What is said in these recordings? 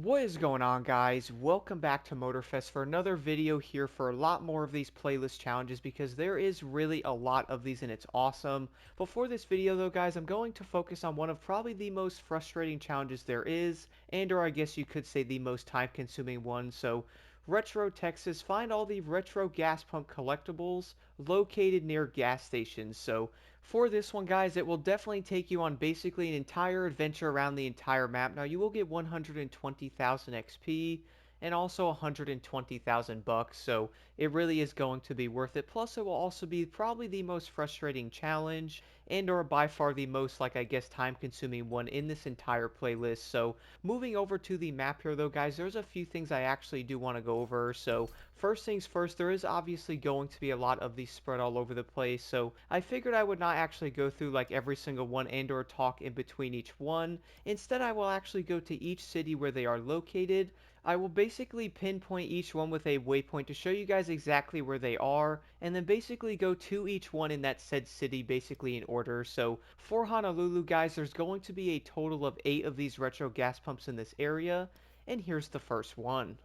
What is going on, guys? Welcome back to Motorfest for another video here for a lot more of these playlist challenges because there is really a lot of these and it's awesome. Before this video though, guys, I'm going to focus on one of probably the most frustrating challenges there is, and or I guess you could say the most time-consuming one. So Retro Texas, find all the retro gas pump collectibles located near gas stations. So for this one, guys, it will definitely take you on basically an entire adventure around the entire map. Now, you will get 120,000 XP and also 120,000 bucks, so it really is going to be worth it. Plus, it will also be probably the most frustrating challenge and or by far the most, like, I guess, time-consuming one in this entire playlist. So moving over to the map here, though, guys, there's a few things I actually do want to go over. So first things first, there is obviously going to be a lot of these spread all over the place, so I figured I would not actually go through like every single one and or talk in between each one. Instead, I will actually go to each city where they are located. I will basically pinpoint each one with a waypoint to show you guys exactly where they are, and then basically go to each one in that said city basically in order. So for Honolulu, guys, there's going to be a total of 8 of these retro gas pumps in this area, and here's the first one.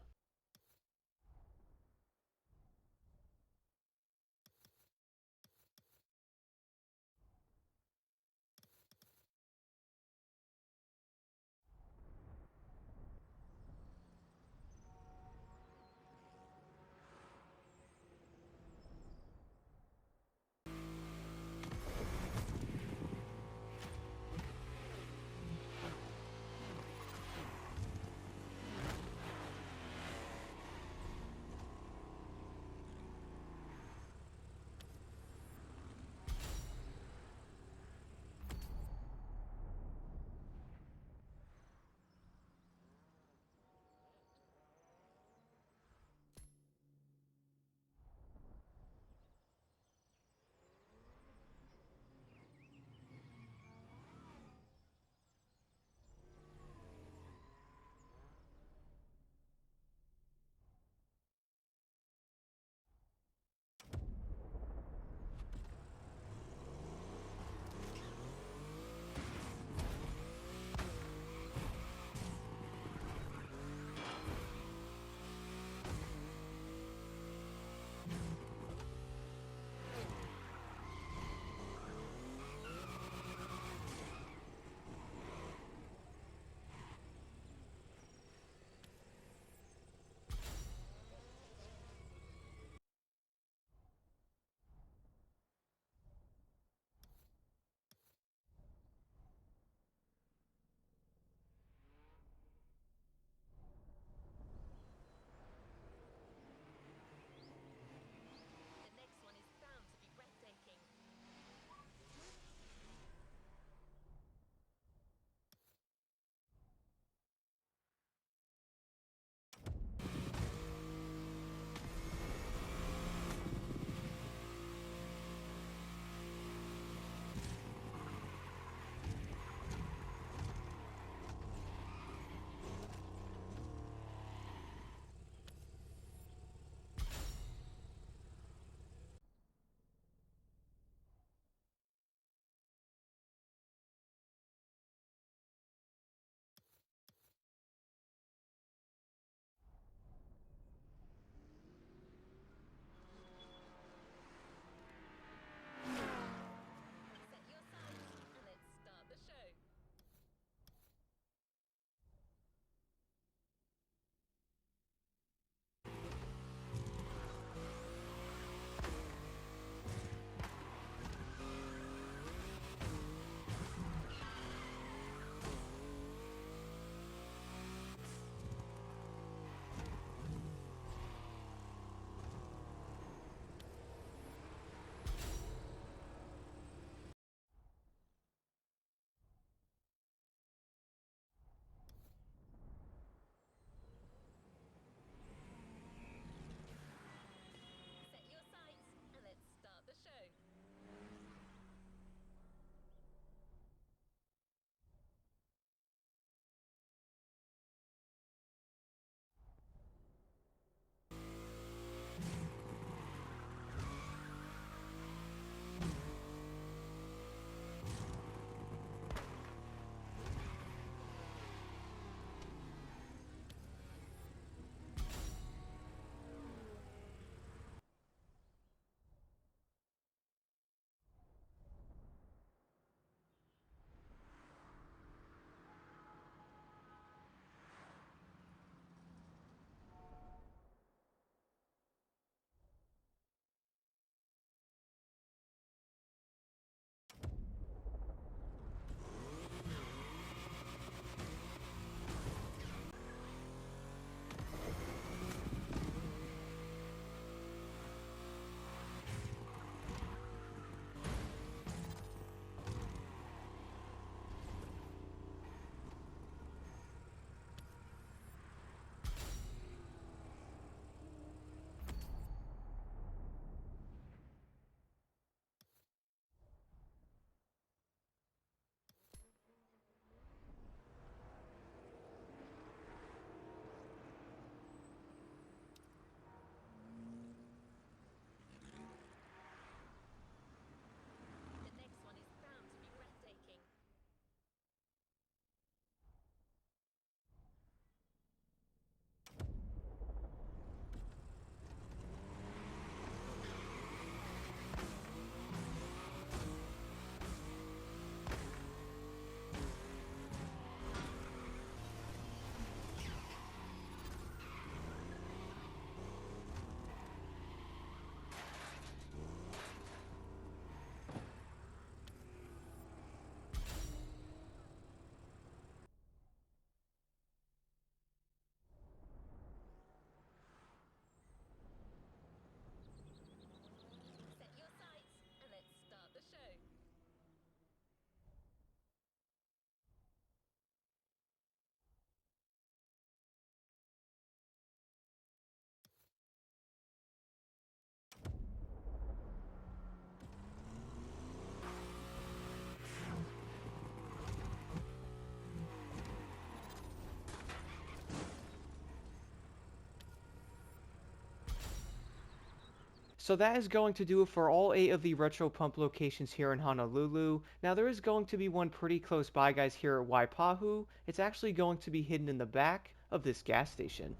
So that is going to do it for all 8 of the retro pump locations here in Honolulu. Now there is going to be one pretty close by, guys, here at Waipahu. It's actually going to be hidden in the back of this gas station.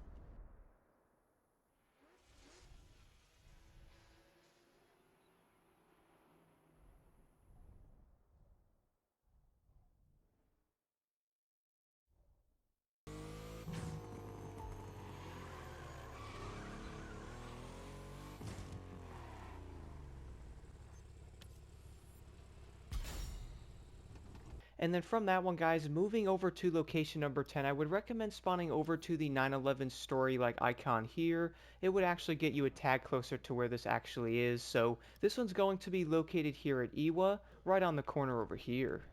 And then from that one, guys, moving over to location number 10, I would recommend spawning over to the 911 story like icon here. It would actually get you a tag closer to where this actually is. So this one's going to be located here at Iwa, right on the corner over here.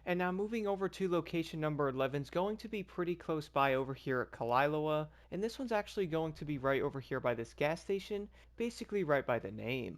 And now moving over to location number 11 is going to be pretty close by over here at Kalaeloa, and this one's actually going to be right over here by this gas station, basically right by the name.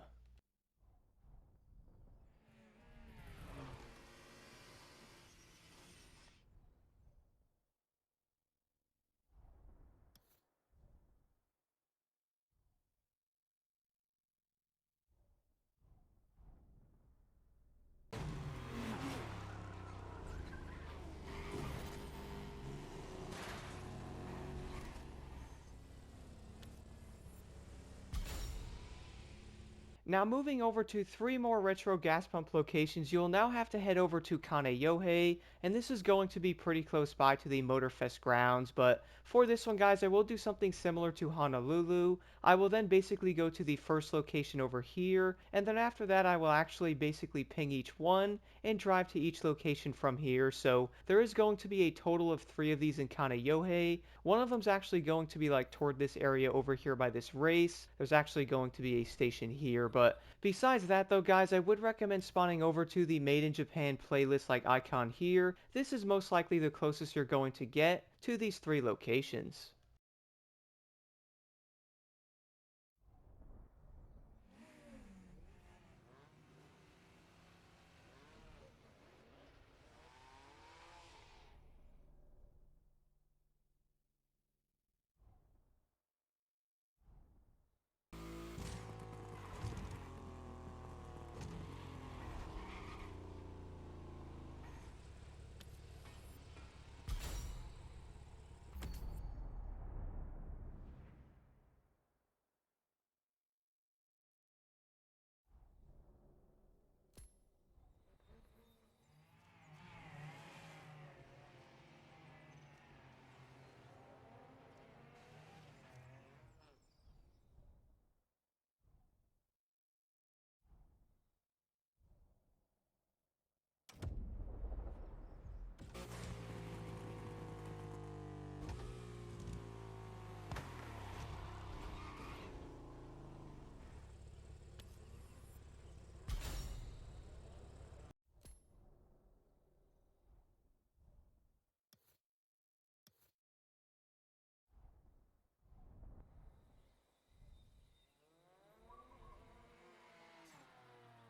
Now moving over to 3 more retro gas pump locations, you'll now have to head over to Kaneohe, and this is going to be pretty close by to the Motorfest grounds, but for this one, guys, I will do something similar to Honolulu. I will then basically go to the first location over here, and then after that I will actually basically ping each one and drive to each location from here. So there is going to be a total of 3 of these in Kaneohe. One of them's actually going to be like toward this area over here by this race. There's actually going to be a station here, but besides that though, guys, I would recommend spawning over to the Made in Japan playlist like icon here. This is most likely the closest you're going to get to these 3 locations.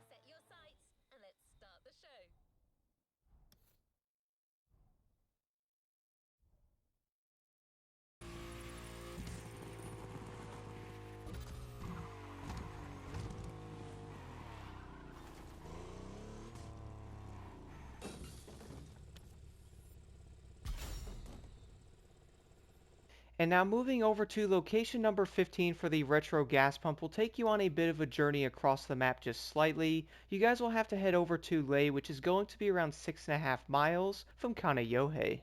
Set your sights and let's start the show. And now moving over to location number 15 for the retro gas pump will take you on a bit of a journey across the map just slightly. You guys will have to head over to Laie, which is going to be around 6.5 miles from Kaneohe.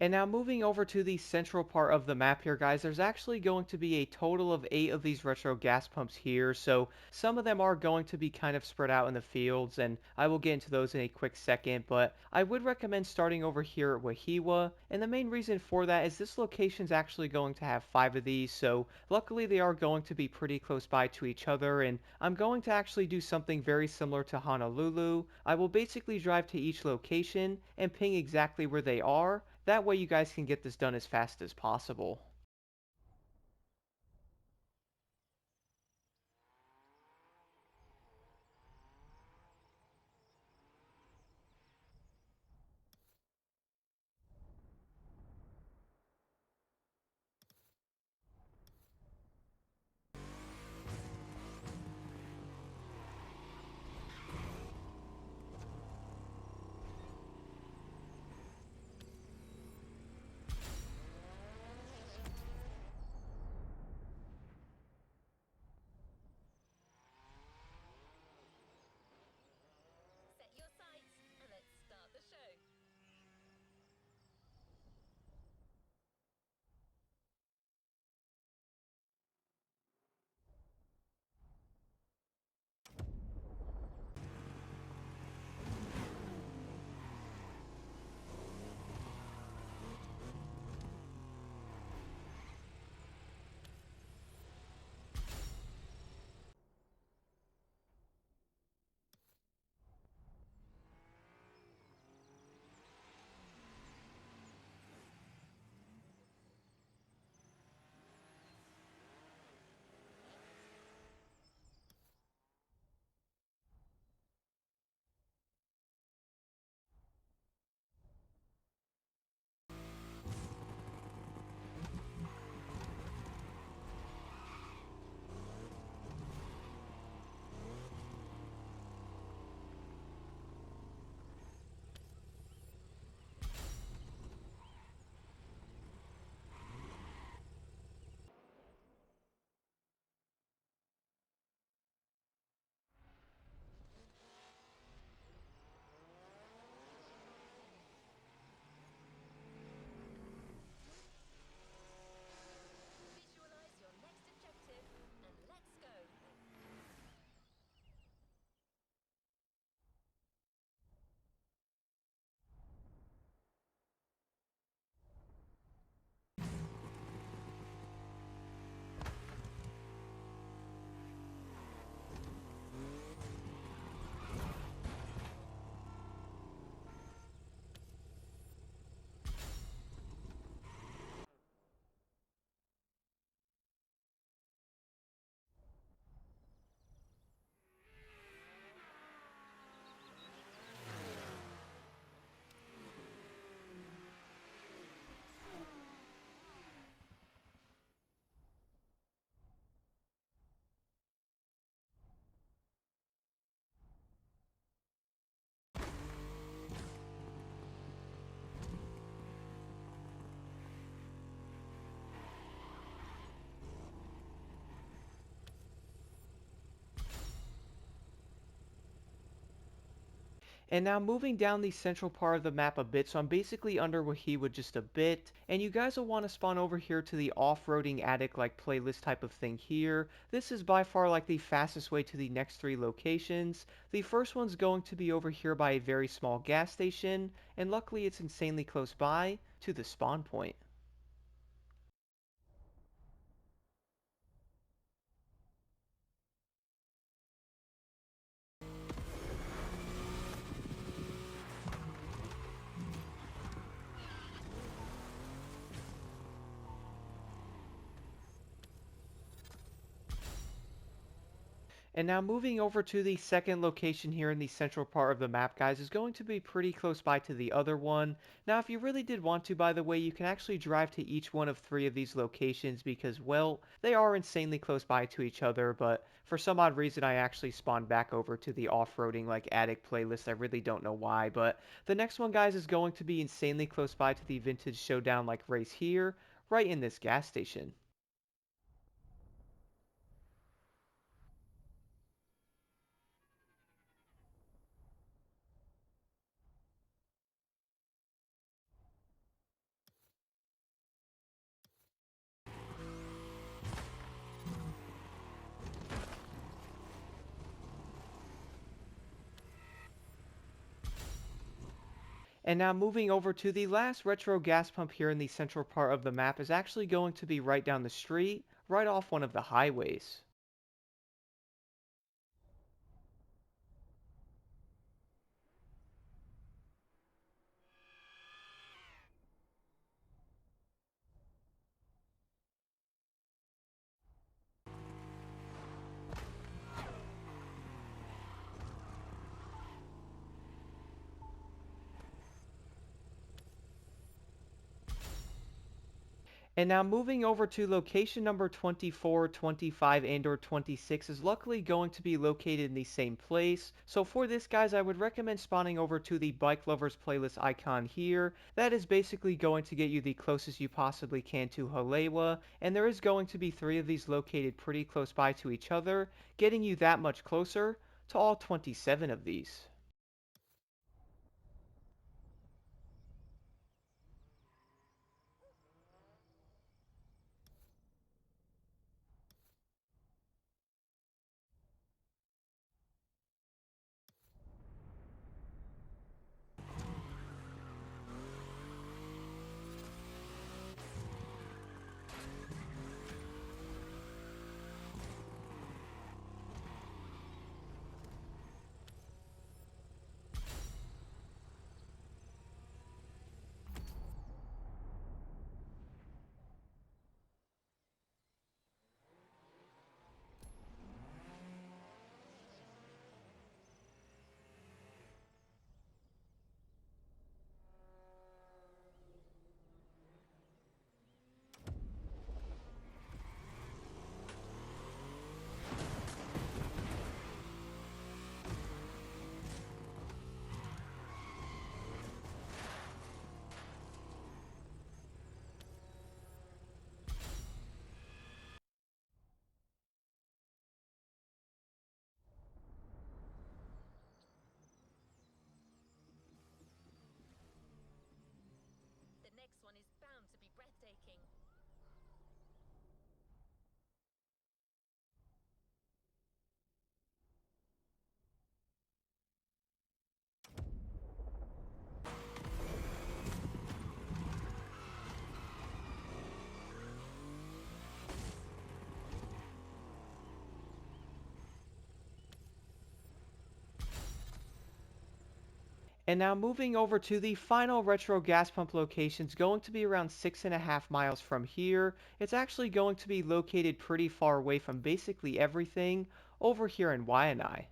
And now moving over to the central part of the map here, guys, there's actually going to be a total of 8 of these retro gas pumps here. So some of them are going to be kind of spread out in the fields, and I will get into those in a quick second. But I would recommend starting over here at Wahiawa. And the main reason for that is this location is actually going to have 5 of these. So luckily they are going to be pretty close by to each other. And I'm going to actually do something very similar to Honolulu. I will basically drive to each location and ping exactly where they are. That way you guys can get this done as fast as possible. Set your sights and let's start the show. Visualize your next objective and let's go. And now moving down the central part of the map a bit, so I'm basically under Wahiwa just a bit, and you guys will want to spawn over here to the off-roading attic like playlist type of thing here. This is by far like the fastest way to the next 3 locations. The first one's going to be over here by a very small gas station, and luckily it's insanely close by to the spawn point. And now moving over to the second location here in the central part of the map, guys, is going to be pretty close by to the other one. Now, if you really did want to, by the way, you can actually drive to each one of 3 of these locations because, well, they are insanely close by to each other, but for some odd reason, I actually spawned back over to the off-roading, like, attic playlist. I really don't know why, but the next one, guys, is going to be insanely close by to the Vintage Showdown, like, race here, right in this gas station. And now moving over to the last retro gas pump here in the central part of the map is actually going to be right down the street, right off one of the highways. And now moving over to location number 24, 25, and or 26 is luckily going to be located in the same place. So for this guys, I would recommend spawning over to the Bike Lovers playlist icon here. That is basically going to get you the closest you possibly can to Haleiwa, and there is going to be 3 of these located pretty close by to each other, getting you that much closer to all 27 of these. The next one is bound to be breathtaking. And now moving over to the final retro gas pump location is going to be around 6.5 miles from here. It's actually going to be located pretty far away from basically everything over here in Waianae.